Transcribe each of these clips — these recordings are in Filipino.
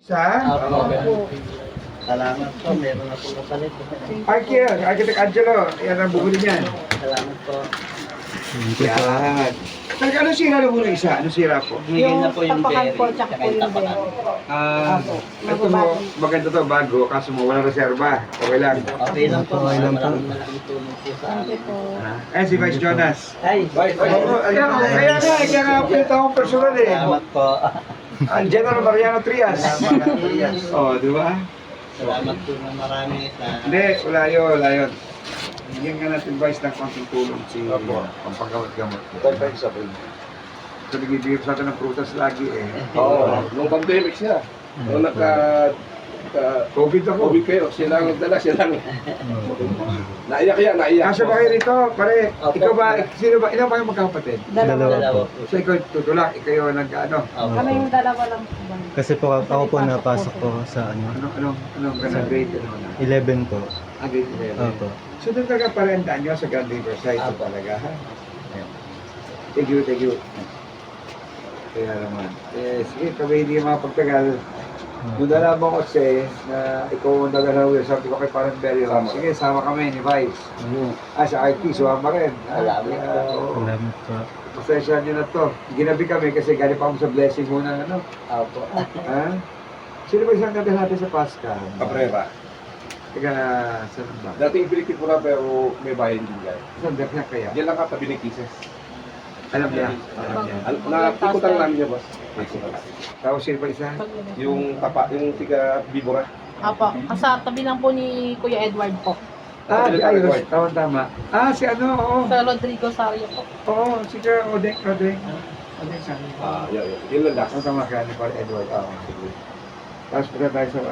Sa? Opo. Salamat po, meron na po kapalit. Architect Angelo, yan ang bubuli niyan. Salamat po. Yan. Talaga, ano sira na muna isa? Ano sira po? Bigyan na po yung tapakan berry, po, tsaka tsaka po yung yung tapakan. Opo. Ito mo, maganda to, bago, kaso mo walang reserva. Okay lang. Okay lang po, Okay lang po. malaking tulong po sa Thank you amin. po. Si Vice Jonas. Ay, Kaya nga pinita akong personal eh. salamat po. Ang General Mariano Trias. Oh, di ba? Salamat po na marami sa... Hindi, wala yun. Bigyan ka natin Vice ng konting tulong si pampagamot-gamot. So, nagbibigay ko sa atin ng prutas lagi eh. Oo, nung pandemic siya. Nung COVID ako. COVID kayo, siya lang nagdala, siya lang. Naiyak yan, naiyak. Kasya ba kayo rito? Pare, Opo. ikaw ba, sino ba, ilan ba kayong magkakapatid? Dalawa. Dalawa po. So, ikaw tutulak, ikaw yung nag-ano. Opo. Kami yung dalawa lang po. Kasi po ako po napasok po sa Anong ganang grade? Ano na? 11 po. Grade 11. Opo. So, doon talaga parendaan nyo sa Grand Riverside. So, Opo. talaga, ha? Thank you. Kaya naman. Sige, kami hindi makapagtagal. Doon na lang ako kasi na ikaw ang nagalaw. Sabi ko kay Parang Bello. Sige, sama kami ni Vice. Sa IT, sumama rin. Salamat Oo. Salamat po. Pasensya nyo na to. Ginabi kami kasi galing pa kami sa blessing muna. Ano? Opo. Ha? Sino ba isang gabi natin sa Pasca? Cabrera. Teka, saan ba? Dating Pilipino ko na pero may bayan din yan. Saan ba na kaya? Yan lang katabi ni Kisses. Alam niya. Alam niya. Nakikutan namin niya, boss. Tapos sino pa isa? Yung tiga Bibora. Apo, sa tabi lang po ni Kuya Edward po. Di ayos. Tama. Si ano, oo. Sa Rodrigo Sario po. Oo, si Sir Odeng. Odeng Sani. Yun lang last. Tama ka, ni Paul Edward. Sige. Tapos punta tayo sa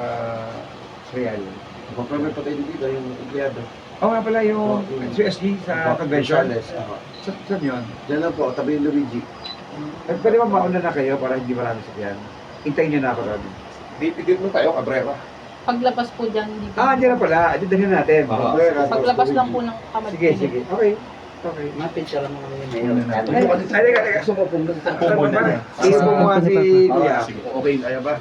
Real. Kung may patay dito, yung empleyado. Oo nga pala yung CSG sa convention. Saan yun? Diyan lang po, tabi yung Luigi. Pwede ba mauna na kayo para hindi marami sakyan? Hintayin niyo na ako ron. Dito mo tayo, Cabrera. Paglabas po dyan, hindi po. Diyan na pala. Diyan natin. Paglabas lang po ng kamad. Sige. Okay. Mapicture lang kami ngayon. Ay, teka. Gusto mo pong. Ano ba? Sige mo nga si Kuya. Okay, ayaw ba?